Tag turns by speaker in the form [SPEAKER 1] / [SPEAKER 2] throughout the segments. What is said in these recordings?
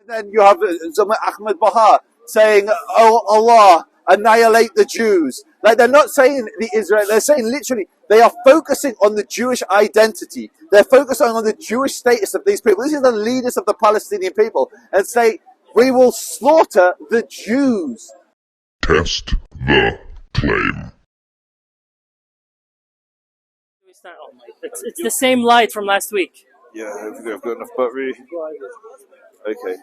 [SPEAKER 1] Then you have Ahmed Bahar saying, "Oh Allah, annihilate the Jews." Like, they're not saying the Israel. They're saying literally they are focusing on the Jewish identity. They're focusing on the Jewish status of these people. This is the leaders of the Palestinian people, and say, "We will slaughter the Jews."
[SPEAKER 2] Test the claim.
[SPEAKER 3] It's the same light from last week.
[SPEAKER 1] Yeah, I've got enough battery. Okay.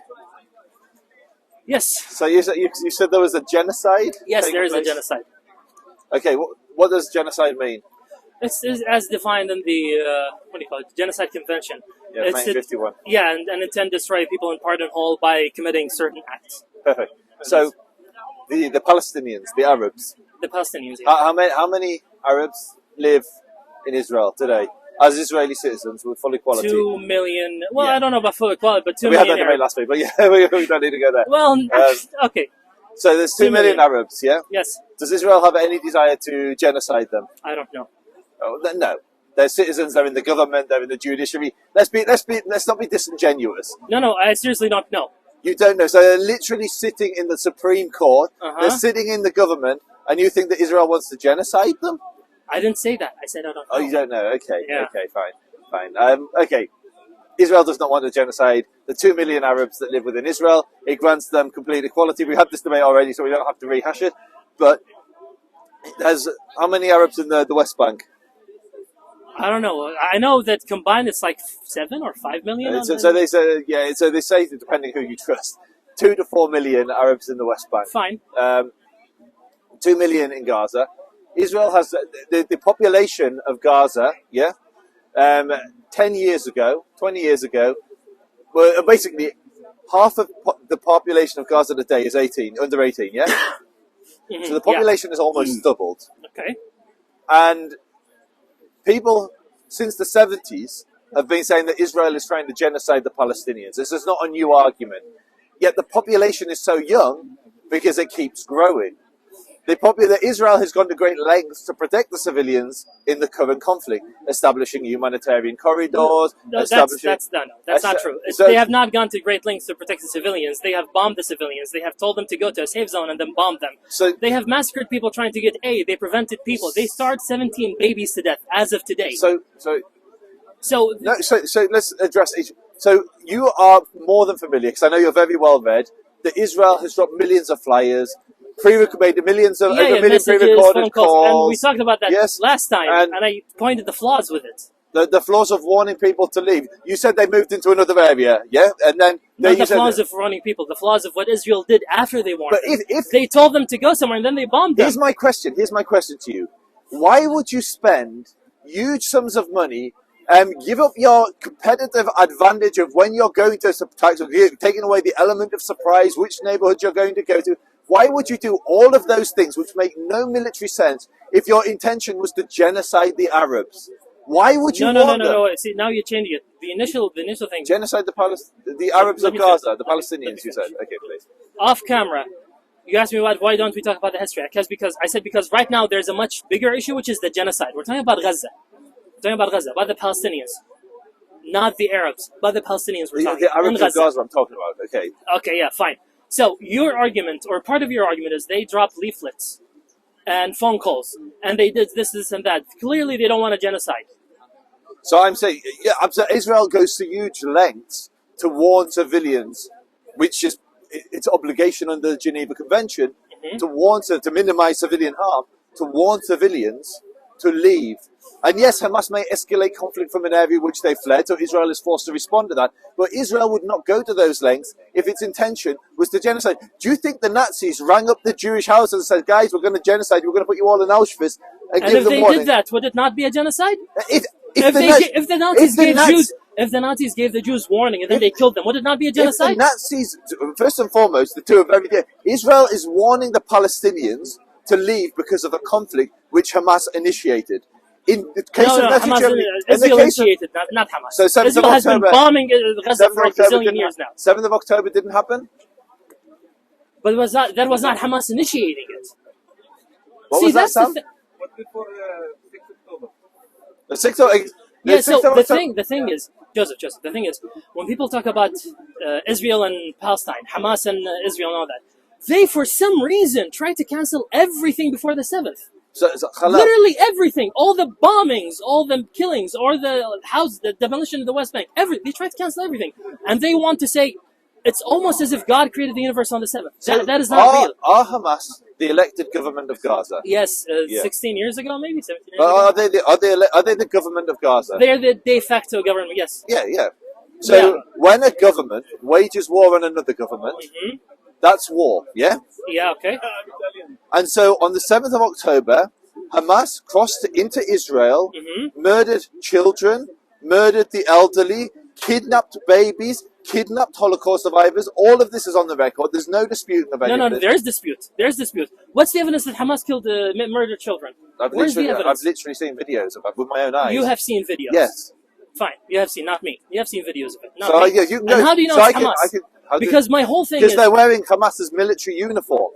[SPEAKER 3] Yes.
[SPEAKER 1] So you said there was a genocide?
[SPEAKER 3] Yes, there is a genocide.
[SPEAKER 1] Okay, what does genocide mean?
[SPEAKER 3] It's as defined in the what do you call it? Genocide Convention.
[SPEAKER 1] Yeah, 1951.
[SPEAKER 3] Yeah, and intend to destroy people in pardon whole by committing certain acts.
[SPEAKER 1] Perfect. So the Palestinians, the Arabs.
[SPEAKER 3] The Palestinians. Yeah.
[SPEAKER 1] How many Arabs live in Israel today as Israeli citizens with full equality?
[SPEAKER 3] 2 million. Well,
[SPEAKER 1] Yeah.
[SPEAKER 3] I don't know about full equality, but 2
[SPEAKER 1] We
[SPEAKER 3] million.
[SPEAKER 1] had that debate last week, but yeah, we don't need to go there.
[SPEAKER 3] Well, okay.
[SPEAKER 1] So there's 2 million Arabs, yeah?
[SPEAKER 3] Yes.
[SPEAKER 1] Does Israel have any desire to genocide them?
[SPEAKER 3] I don't know.
[SPEAKER 1] Oh, no. They're citizens. They're in the government. They're in the judiciary. Let's not be disingenuous.
[SPEAKER 3] No, I seriously don't know.
[SPEAKER 1] You don't know. So they're literally sitting in the Supreme Court.
[SPEAKER 3] Uh-huh.
[SPEAKER 1] They're sitting in the government, and you think that Israel wants to genocide them?
[SPEAKER 3] I didn't say that. I said I don't know.
[SPEAKER 1] Oh, you don't know? Okay.
[SPEAKER 3] Yeah.
[SPEAKER 1] Okay, fine. Okay. Israel does not want a genocide. The 2 million Arabs that live within Israel, it grants them complete equality. We had this debate already, so we don't have to rehash it. But there's how many Arabs in the West Bank?
[SPEAKER 3] I don't know. I know that combined it's like 7 or 5 million.
[SPEAKER 1] So they say, yeah. So they say, depending who you trust, 2 to 4 million Arabs in the West Bank.
[SPEAKER 3] Fine.
[SPEAKER 1] 2 million in Gaza. Israel has the population of Gaza. Yeah. 10 years ago, 20 years ago, well, basically half of the population of Gaza today is under 18. Yeah.
[SPEAKER 3] Mm-hmm.
[SPEAKER 1] So the population has almost doubled.
[SPEAKER 3] Okay.
[SPEAKER 1] And people since the 70s have been saying that Israel is trying to genocide the Palestinians. This is not a new argument. Yet the population is so young because it keeps growing. Israel has gone to great lengths to protect the civilians in the current conflict, establishing humanitarian corridors.
[SPEAKER 3] That's not true. They have not gone to great lengths to protect the civilians. They have bombed the civilians. They have told them to go to a safe zone and then bombed them. So they have massacred people trying to get aid. They prevented people. They starved 17 babies to death as of today.
[SPEAKER 1] So let's address each. So you are more than familiar, because I know you're very well read, that Israel has dropped millions of flyers, made millions of pre-recorded calls.
[SPEAKER 3] And we talked about that last time, and I pointed the flaws with it.
[SPEAKER 1] The flaws of warning people to leave. You said they moved into another area, yeah? And then
[SPEAKER 3] not the flaws of warning people, the flaws of what Israel did after they warned them. If they told them to go somewhere and then they bombed them.
[SPEAKER 1] Here's my question to you. Why would you spend huge sums of money and give up your competitive advantage of when you're going to taking away the element of surprise, which neighborhood you're going to go to? Why would you do all of those things which make no military sense if your intention was to genocide the Arabs? Why would you
[SPEAKER 3] No. See, now you're changing it. The initial thing.
[SPEAKER 1] Genocide the Arabs of Gaza, the Palestinians, you said. Okay, please.
[SPEAKER 3] Off camera, you asked me why don't we talk about the history? Because right now there's a much bigger issue, which is the genocide. We're talking about Gaza. About the Palestinians. Not the Arabs, but the Palestinians we're talking about.
[SPEAKER 1] The Arabs of Gaza I'm talking about, okay.
[SPEAKER 3] Okay, yeah, fine. So your argument, or part of your argument, is they dropped leaflets and phone calls, and they did this, and that. Clearly, they don't want a genocide.
[SPEAKER 1] So I'm saying, Israel goes to huge lengths to warn civilians, which is its obligation under the Geneva Convention, to minimize civilian harm, to warn civilians to leave. And yes, Hamas may escalate conflict from an area which they fled, so Israel is forced to respond to that. But Israel would not go to those lengths if its intention was to genocide. Do you think the Nazis rang up the Jewish house and said, guys, we're going to genocide, we're going to put you all in Auschwitz, and give them warning?
[SPEAKER 3] If they did that, would it not be a genocide? If the Nazis gave the Jews warning and then they killed them, would it not be a genocide?
[SPEAKER 1] If the Nazis, first and foremost, the two are very clear. Israel is warning the Palestinians to leave because of a conflict which Hamas initiated. In the case of
[SPEAKER 3] Israel initiated, not Hamas.
[SPEAKER 1] So 7th
[SPEAKER 3] Israel has been bombing Gaza for a bazillion years now.
[SPEAKER 1] 7th of October didn't happen?
[SPEAKER 3] But that was not Hamas initiating it.
[SPEAKER 1] What was that, Sam?
[SPEAKER 4] What before 6th October?
[SPEAKER 1] The 6th of
[SPEAKER 3] Yeah, so the thing is, Joseph, the thing is, when people talk about Israel and Palestine, Hamas and Israel and all that, they, for some reason, try to cancel everything before the 7th.
[SPEAKER 1] So
[SPEAKER 3] Literally everything, all the bombings, all the killings, or the demolition of the West Bank, they try to cancel everything. And they want to say, it's almost as if God created the universe on the 7th.
[SPEAKER 1] So
[SPEAKER 3] that is not real.
[SPEAKER 1] Are Hamas the elected government of Gaza?
[SPEAKER 3] Yes, 16 years ago, maybe 17 years ago.
[SPEAKER 1] Are they the government of Gaza?
[SPEAKER 3] They're the de facto government. Yes.
[SPEAKER 1] Yeah. So when a government wages war on another government, that's war. Yeah.
[SPEAKER 3] Yeah. Okay.
[SPEAKER 1] And so on the 7th of October, Hamas crossed into Israel, murdered children, murdered the elderly, kidnapped babies, kidnapped Holocaust survivors. All of this is on the record. There's no dispute of any of this.
[SPEAKER 3] There's dispute. There's dispute. What's the evidence that Hamas killed murdered children? Where's the evidence?
[SPEAKER 1] I've literally seen videos of it with my own eyes.
[SPEAKER 3] You have seen videos?
[SPEAKER 1] Yes.
[SPEAKER 3] Fine. You have seen, not me. You have seen videos of it. Not
[SPEAKER 1] so
[SPEAKER 3] me.
[SPEAKER 1] Yeah, you can go,
[SPEAKER 3] and how do you know it's Hamas? Because my whole thing is...
[SPEAKER 1] Because they're wearing Hamas's military uniform.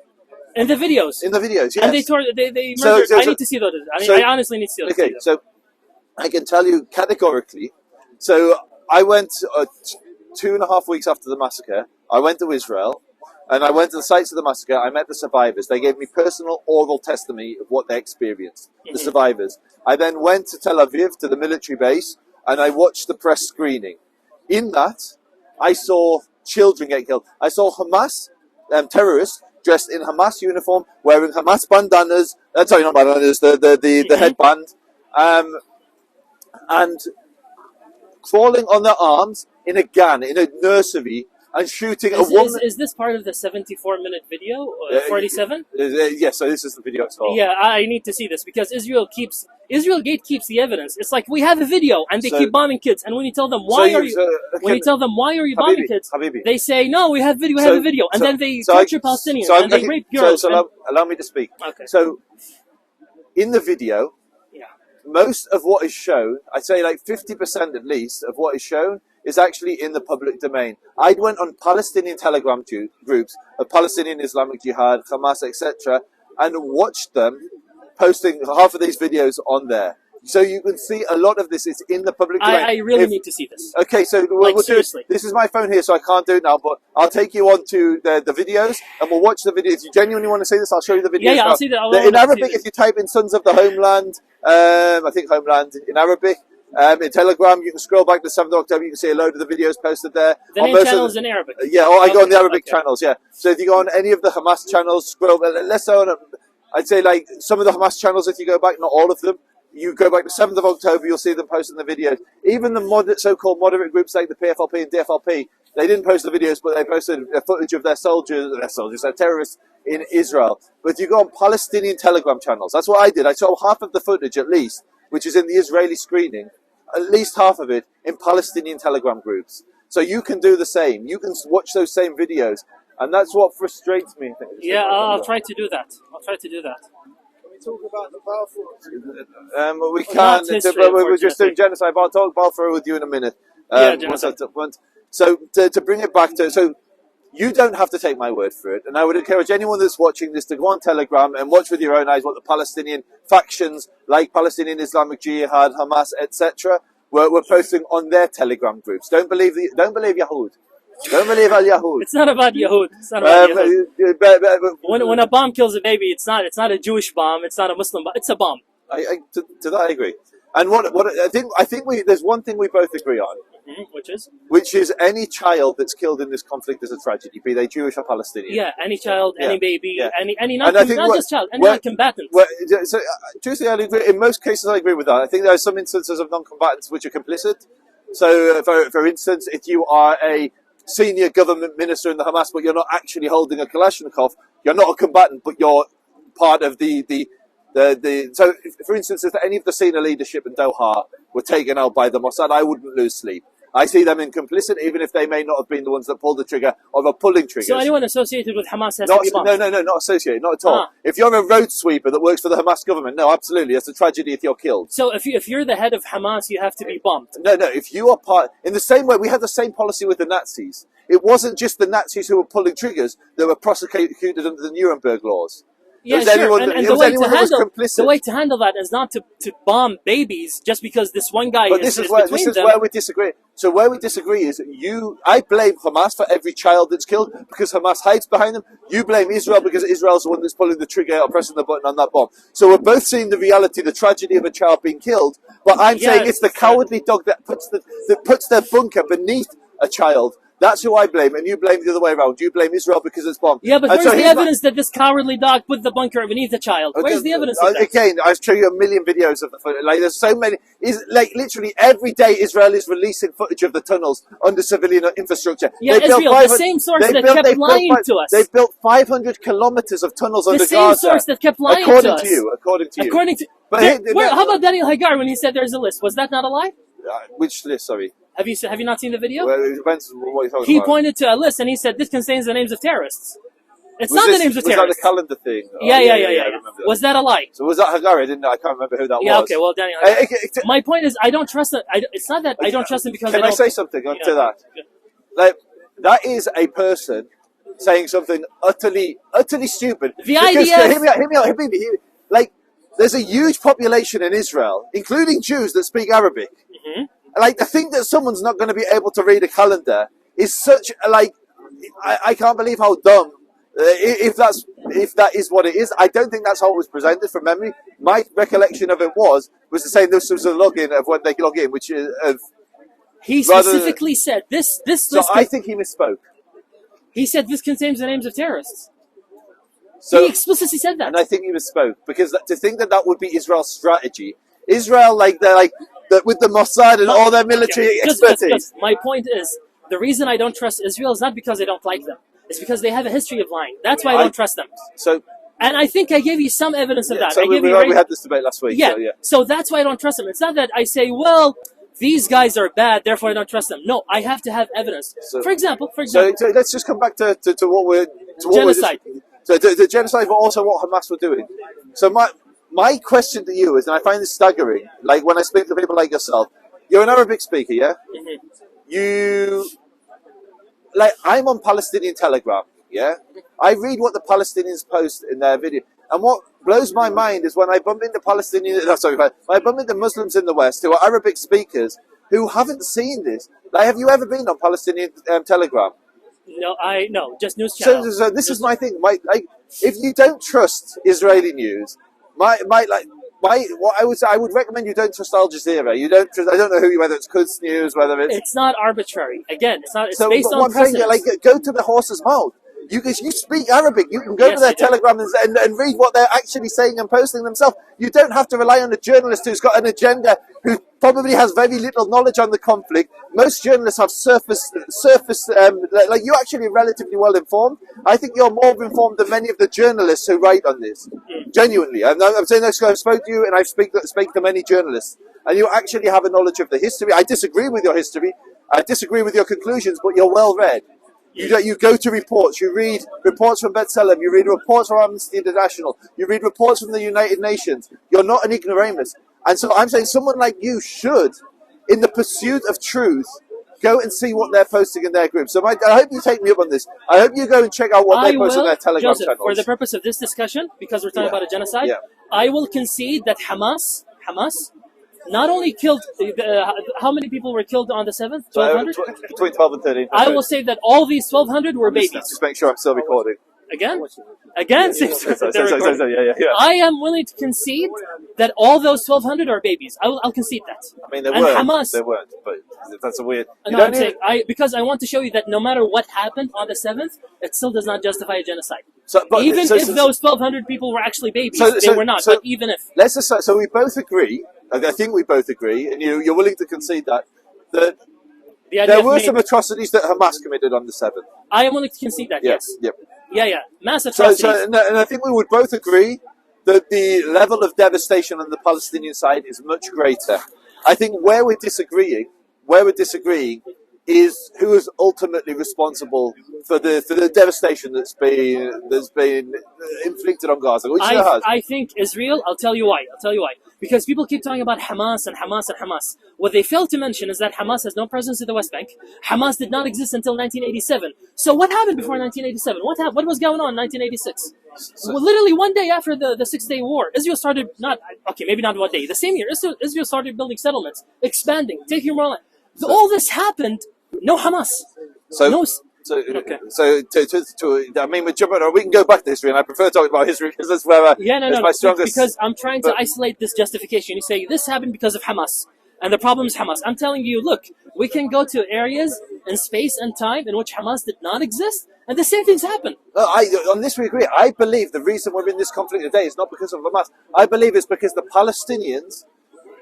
[SPEAKER 3] In the videos.
[SPEAKER 1] In the videos, yes.
[SPEAKER 3] And they murdered. I need to see those. I honestly need to see those.
[SPEAKER 1] Okay, so I can tell you categorically. So I went 2.5 weeks after the massacre. I went to Israel, and I went to the sites of the massacre. I met the survivors. They gave me personal oral testimony of what they experienced, the survivors. I then went to Tel Aviv, to the military base, and I watched the press screening. In that, I saw children get killed. I saw Hamas terrorists dressed in Hamas uniform, wearing Hamas bandanas. Sorry, not bandanas. The headband, and crawling on their arms in a gun in a nursery and shooting a woman.
[SPEAKER 3] Is this part of the 74-minute video? 47?
[SPEAKER 1] Yes. So this is the video as well.
[SPEAKER 3] Yeah, I need to see this because Israel gatekeeps the evidence. It's like we have a video and they keep bombing kids, and when you tell them why are you bombing kids, they say no, we have video, and then they torture Palestinians and they rape girls.
[SPEAKER 1] So allow me to speak.
[SPEAKER 3] Okay.
[SPEAKER 1] So in the video, most of what is shown, I'd say like 50% at least of what is shown, is actually in the public domain. I went on Palestinian Telegram groups of Palestinian Islamic Jihad, Hamas, etc., and watched them posting half of these videos on there. So you can see a lot of this is in the public domain.
[SPEAKER 3] I really need to see this.
[SPEAKER 1] Okay, so seriously. This is my phone here, so I can't do it now, but I'll take you on to the videos, and we'll watch the videos. If you genuinely want to see this, I'll show you the videos.
[SPEAKER 3] Yeah, I'll see that.
[SPEAKER 1] In Arabic, if you type in Sons of the Homeland, I think Homeland in Arabic, in Telegram, you can scroll back to 7th of October, you can see a load of the videos posted there.
[SPEAKER 3] The main channels in Arabic?
[SPEAKER 1] Yeah, I go on the Arabic channels, yeah. So if you go on any of the Hamas channels, scroll, let's say I'd say like some of the Hamas channels, if you go back, not all of them, you go back to 7th of October, you'll see them posting the videos. Even the so-called moderate groups like the PFLP and DFLP, they didn't post the videos, but they posted footage of their terrorists in Israel. But if you go on Palestinian Telegram channels, that's what I did. I saw half of the footage at least, which is in the Israeli screening, at least half of it in Palestinian Telegram groups. So you can do the same. You can watch those same videos. And that's what frustrates me.
[SPEAKER 3] Yeah, I'll try to do that. Can
[SPEAKER 1] we talk about the Balfour? We can't. We're just doing genocide. But I'll talk Balfour with you in a minute.
[SPEAKER 3] Genocide.
[SPEAKER 1] So to bring it back to... So you don't have to take my word for it. And I would encourage anyone that's watching this to go on Telegram and watch with your own eyes what the Palestinian factions like Palestinian Islamic Jihad, Hamas, etc. were posting on their Telegram groups. Don't believe Yahud. Don't believe Al Yahud.
[SPEAKER 3] It's not about Yahud. It's not about Yahud. When a bomb kills a baby, it's not a Jewish bomb. It's not a Muslim bomb. It's a bomb.
[SPEAKER 1] To that I agree. And what I think there's one thing we both agree on, which is any child that's killed in this conflict is a tragedy, be they Jewish or Palestinian.
[SPEAKER 3] Yeah, any child, any baby, any not just child, any non-combatant.
[SPEAKER 1] So truthfully, I agree. In most cases, I agree with that. I think there are some instances of non-combatants which are complicit. So, for instance, if you are a senior government minister in the Hamas, but you're not actually holding a Kalashnikov, you're not a combatant, but you're part of so, for instance, if any of the senior leadership in Doha were taken out by the Mossad, I wouldn't lose sleep. I see them in complicit, even if they may not have been the ones that pulled the trigger or are pulling triggers.
[SPEAKER 3] So anyone associated with Hamas has to be bombed?
[SPEAKER 1] No, not associated, not at all. If you're a road sweeper that works for the Hamas government, no, absolutely, it's a tragedy if you're killed.
[SPEAKER 3] So if you're the head of Hamas, you have to be bombed?
[SPEAKER 1] No, if you are part... In the same way, we had the same policy with the Nazis. It wasn't just the Nazis who were pulling triggers that were prosecuted under the Nuremberg laws.
[SPEAKER 3] Yeah, sure. And the way to handle that is not to bomb babies just because this one guy
[SPEAKER 1] this is where we disagree. So where we disagree is I blame Hamas for every child that's killed because Hamas hides behind them. You blame Israel because Israel's the one that's pulling the trigger or pressing the button on that bomb. So we're both seeing the reality, the tragedy of a child being killed. But I'm saying it's the cowardly dog that puts their bunker beneath a child. That's who I blame, and you blame the other way around. You blame Israel because it's bombed.
[SPEAKER 3] Yeah, but where's the evidence that this cowardly dog put the bunker beneath the child? Where's the evidence of that?
[SPEAKER 1] Again, I'll show you a million videos of the footage. Like, there's so many. Literally every day, Israel is releasing footage of the tunnels under civilian infrastructure.
[SPEAKER 3] Yeah, Israel, the same source that kept lying to us.
[SPEAKER 1] They've built 500 kilometers of tunnels under Gaza.
[SPEAKER 3] The same source that kept lying to us.
[SPEAKER 1] According to you.
[SPEAKER 3] How about Daniel Hagar when he said there's a list? Was that not a lie?
[SPEAKER 1] Which list, sorry?
[SPEAKER 3] Have you not seen the video?
[SPEAKER 1] Well, it depends what you're talking
[SPEAKER 3] he
[SPEAKER 1] about.
[SPEAKER 3] pointed to a list and he said this contains the names of terrorists. It's not the names of terrorists.
[SPEAKER 1] Was that the calendar thing?
[SPEAKER 3] Yeah. Was that a lie?
[SPEAKER 1] So was that Hagar? I can't remember who that was.
[SPEAKER 3] Yeah, okay, well, Daniel. My point is, I don't trust them. It's not that I don't trust them because
[SPEAKER 1] Can I say something to that? Like, that is a person saying something utterly stupid.
[SPEAKER 3] The idea.
[SPEAKER 1] Hear me out. Like, there's a huge population in Israel, including Jews that speak Arabic.
[SPEAKER 3] Mm-hmm.
[SPEAKER 1] Like, to think that someone's not going to be able to read a calendar is such I can't believe how dumb. If that is what it is, I don't think that's how it was presented from memory. My recollection of it was to say this was a login of when they log in, which is
[SPEAKER 3] he specifically said this.
[SPEAKER 1] So I think he misspoke.
[SPEAKER 3] He said this contains the names of terrorists. So he explicitly said that,
[SPEAKER 1] and I think he misspoke because to think that would be Israel's strategy. Israel, with the Mossad and all their military expertise.
[SPEAKER 3] My point is, the reason I don't trust Israel is not because I don't like them. It's because they have a history of lying. That's why I don't trust them. And I think I gave you some evidence of that.
[SPEAKER 1] So we had this debate last week.
[SPEAKER 3] Yeah. So that's why I don't trust them. It's not that I say, well, these guys are bad, therefore I don't trust them. No, I have to have evidence. For example. So
[SPEAKER 1] let's just come back to what we're...
[SPEAKER 3] genocide.
[SPEAKER 1] The genocide, but also what Hamas were doing. So my question to you is, and I find this staggering, like when I speak to people like yourself, you're an Arabic speaker, yeah? Mm-hmm. I'm on Palestinian Telegram, yeah? I read what the Palestinians post in their video. And what blows my mind is when I bump into when I bump into Muslims in the West who are Arabic speakers who haven't seen this. Like, have you ever been on Palestinian Telegram?
[SPEAKER 3] No, just news channels.
[SPEAKER 1] So this is my thing. If you don't trust Israeli news, what I would say, I would recommend you don't trust Al Jazeera. You don't trust. I don't know whether it's Quds News, whether it's.
[SPEAKER 3] It's not arbitrary. Again, it's not. It's based on precedent.
[SPEAKER 1] Go to the horse's mouth. You speak Arabic. You can go to their Telegram and read what they're actually saying and posting themselves. You don't have to rely on a journalist who's got an agenda, who probably has very little knowledge on the conflict. Most journalists have surface. You're actually relatively well informed. I think you're more informed than many of the journalists who write on this. Genuinely, I'm saying this. I spoke to you, and I speak to many journalists, and you actually have a knowledge of the history. I disagree with your history. I disagree with your conclusions, but you're well read. You go to reports, you read reports from B'Tselem, you read reports from Amnesty International, you read reports from the United Nations. You're not an ignoramus. And so I'm saying someone like you should, in the pursuit of truth, go and see what they're posting in their group. So I hope you take me up on this. I hope you go and check out what they post on their Telegram channels.
[SPEAKER 3] For the purpose of this discussion, because we're talking about a genocide, I will concede that Hamas not only killed, how many people were killed on the 7th? 1,200?
[SPEAKER 1] Between 12 and 13.
[SPEAKER 3] I will say that all these 1,200 were babies.
[SPEAKER 1] Just make sure I'm still recording.
[SPEAKER 3] Again?
[SPEAKER 1] I
[SPEAKER 3] am willing to concede that all those 1,200 are babies. I'll concede that.
[SPEAKER 1] I mean, they weren't, but that's a weird...
[SPEAKER 3] Because I want to show you that no matter what happened on the 7th, it still does not justify a genocide. Even if those 1,200 people were actually babies, they were not, but even if...
[SPEAKER 1] Let's just say, so we both agree, I think we both agree, and you're willing to concede that there were some atrocities that Hamas committed on the 7th.
[SPEAKER 3] I am willing to concede that, yes.
[SPEAKER 1] Yep.
[SPEAKER 3] Yeah. Mass atrocities.
[SPEAKER 1] And I think we would both agree that the level of devastation on the Palestinian side is much greater. I think where we're disagreeing is who is ultimately responsible for the devastation that's been inflicted on Gaza, which it has.
[SPEAKER 3] I think Israel. I'll tell you why. Because people keep talking about Hamas and Hamas and Hamas. What they fail to mention is that Hamas has no presence in the West Bank. Hamas did not exist until 1987. So what happened before 1987? What was going on in 1986? Well, literally 1 day after the 6-day war, Israel started maybe not 1 day. The same year, Israel started building settlements, expanding, taking more land. So all this happened. No Hamas.
[SPEAKER 1] I mean, we can go back to history, and I prefer talking about history because that's where my strongest.
[SPEAKER 3] Because I'm trying to isolate this justification. You say this happened because of Hamas, and the problem is Hamas. I'm telling you, look, we can go to areas in space and time in which Hamas did not exist, and the same things happen.
[SPEAKER 1] On this we agree. I believe the reason we're in this conflict today is not because of Hamas. I believe it's because the Palestinians,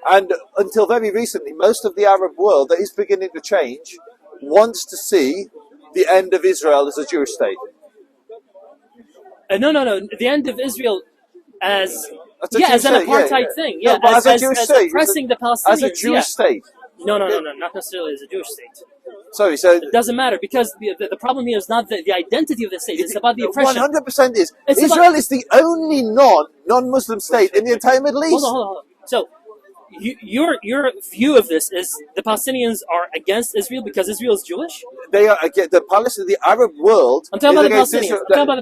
[SPEAKER 1] and until very recently, most of the Arab world that is beginning to change, wants to see the end of Israel as a Jewish state.
[SPEAKER 3] No. The end of Israel as an apartheid thing. Yeah,
[SPEAKER 1] no, as a Jewish state,
[SPEAKER 3] oppressing the Palestinians.
[SPEAKER 1] As a Jewish state.
[SPEAKER 3] No, not necessarily as a Jewish state.
[SPEAKER 1] Sorry, so
[SPEAKER 3] it doesn't matter because the problem here is not the identity of the state; it's about the oppression.
[SPEAKER 1] 100% is. Israel is the only non-Muslim state in the entire Middle East.
[SPEAKER 3] Hold on. So, your view of this is the Palestinians are against Israel because Israel is Jewish?
[SPEAKER 1] They are against the Arab world.
[SPEAKER 3] I'm talking about the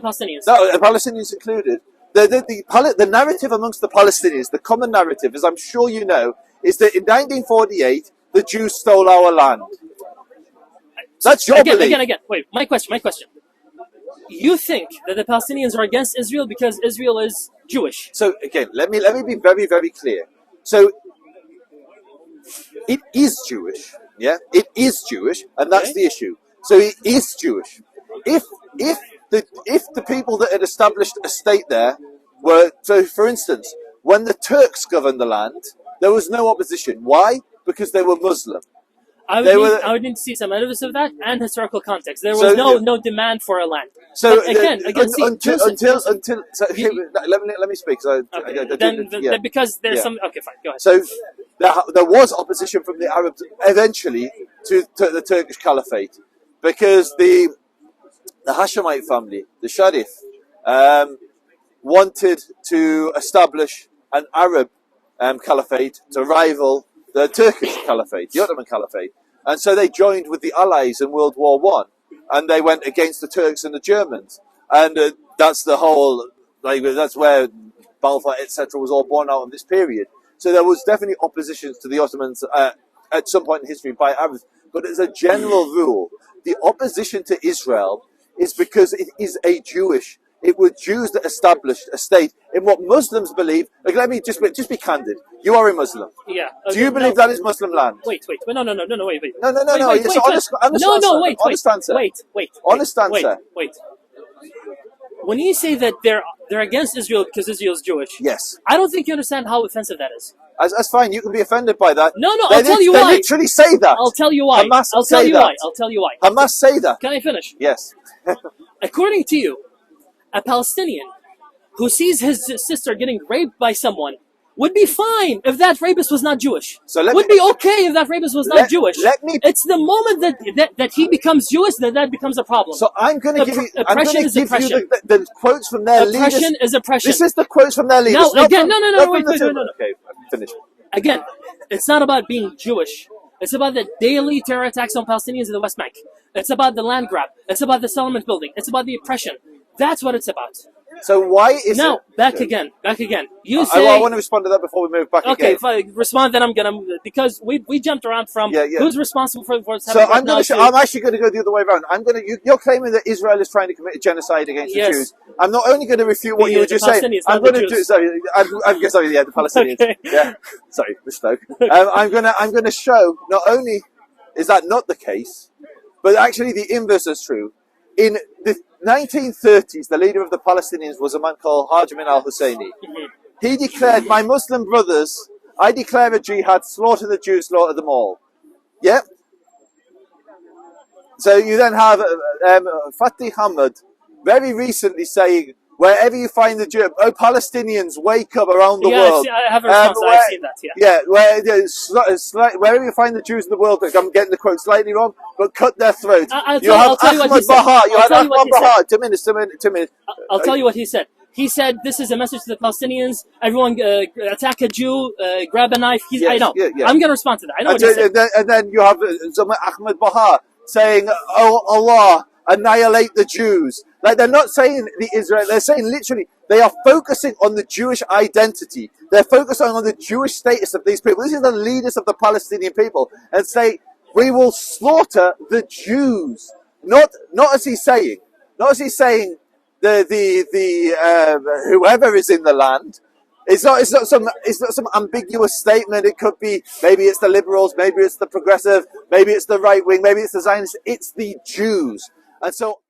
[SPEAKER 3] Palestinians.
[SPEAKER 1] No, the Palestinians included. The narrative amongst the Palestinians, the common narrative, as I'm sure you know, is that in 1948 the Jews stole our land. That's your belief.
[SPEAKER 3] Again. Wait, my question. You think that the Palestinians are against Israel because Israel is Jewish?
[SPEAKER 1] So again, let me be very, very clear. So it is Jewish, yeah. It is Jewish, and that's the issue. So it is Jewish. If the people that had established a state there were, so for instance, when the Turks governed the land, there was no opposition. Why? Because they were Muslim.
[SPEAKER 3] I would need to see some evidence of that and historical context. There was no demand for a land.
[SPEAKER 1] So
[SPEAKER 3] but again, let
[SPEAKER 1] me speak.
[SPEAKER 3] Because there's some. Okay, fine. Go ahead.
[SPEAKER 1] So there was opposition from the Arabs eventually to the Turkish Caliphate because the Hashemite family, the Sharif, wanted to establish an Arab caliphate to rival the Turkish Caliphate, the Ottoman Caliphate. And so they joined with the Allies in World War I, and they went against the Turks and the Germans. And that's the whole, that's where Balfour, etc. was all born out of this period. So there was definitely opposition to the Ottomans at some point in history by Arabs. But as a general rule, the opposition to Israel is because it is a Jewish. It were Jews that established a state in what Muslims believe. Like, let me just be candid. You are a Muslim.
[SPEAKER 3] Yeah.
[SPEAKER 1] Okay, do you believe that is Muslim land?
[SPEAKER 3] Wait. No, wait.
[SPEAKER 1] No.
[SPEAKER 3] Wait.
[SPEAKER 1] Honest answer. Honest answer.
[SPEAKER 3] Wait. When you say that they're against Israel because Israel is Jewish,
[SPEAKER 1] yes,
[SPEAKER 3] I don't think you understand how offensive that is.
[SPEAKER 1] That's fine. You can be offended by that.
[SPEAKER 3] No. I'll tell you why.
[SPEAKER 1] They literally say that.
[SPEAKER 3] I'll tell you why. I'll tell you why.
[SPEAKER 1] Hamas say that.
[SPEAKER 3] Can I finish?
[SPEAKER 1] Yes.
[SPEAKER 3] According to you, a Palestinian who sees his sister getting raped by someone would be fine if that rapist was not Jewish. Would be okay if that rapist was not Jewish. It's the moment that he becomes Jewish that becomes a problem.
[SPEAKER 1] So I'm going to give you the quotes from their leaders.
[SPEAKER 3] Oppression is oppression.
[SPEAKER 1] This is the quotes from their leaders.
[SPEAKER 3] No, again, no, wait.
[SPEAKER 1] Okay, finish.
[SPEAKER 3] Again, it's not about being Jewish. It's about the daily terror attacks on Palestinians in the West Bank. It's about the land grab. It's about the settlement building. It's about the oppression. That's what it's about.
[SPEAKER 1] So why is
[SPEAKER 3] back again. You say
[SPEAKER 1] I want to respond to that before we move back again.
[SPEAKER 3] Okay, if I respond, then I'm gonna because we jumped around from who's responsible for what's happening.
[SPEAKER 1] So I'm actually going to go the other way around. You're claiming that Israel is trying to commit a genocide against the Jews. I'm not only going to refute what you were just saying. I'm going to do. Sorry, the Palestinians.
[SPEAKER 3] Okay.
[SPEAKER 1] Yeah, sorry, misspoke. I'm going to show not only is that not the case, but actually the inverse is true. In the 1930s, the leader of the Palestinians was a man called Haj Amin al-Husseini. He declared, "My Muslim brothers, I declare a jihad, slaughter the Jews, slaughter them all." Yeah? So you then have Fatih Hamad very recently saying, "Wherever you find the Jews, Palestinians, wake up around the world."
[SPEAKER 3] Yeah, I have a response. I've seen
[SPEAKER 1] that, wherever you find the Jews in the world, I'm getting the quote slightly wrong, but cut their throat.
[SPEAKER 3] I'll tell you what he said. He said, "This is a message to the Palestinians. Everyone attack a Jew, grab a knife." I know. I'm going to respond to that. I know what he said.
[SPEAKER 1] And then you have Ahmed Bahar saying, "Oh Allah, annihilate the Jews." Like, they're not saying the Israel, they're saying literally, they are focusing on the Jewish identity. They're focusing on the Jewish status of these people. This is the leaders of the Palestinian people, and say, we will slaughter the Jews. Not as he's saying, whoever is in the land. It's not some ambiguous statement. It could be, maybe it's the liberals, maybe it's the progressive, maybe it's the right wing, maybe it's the Zionists. It's the Jews. And so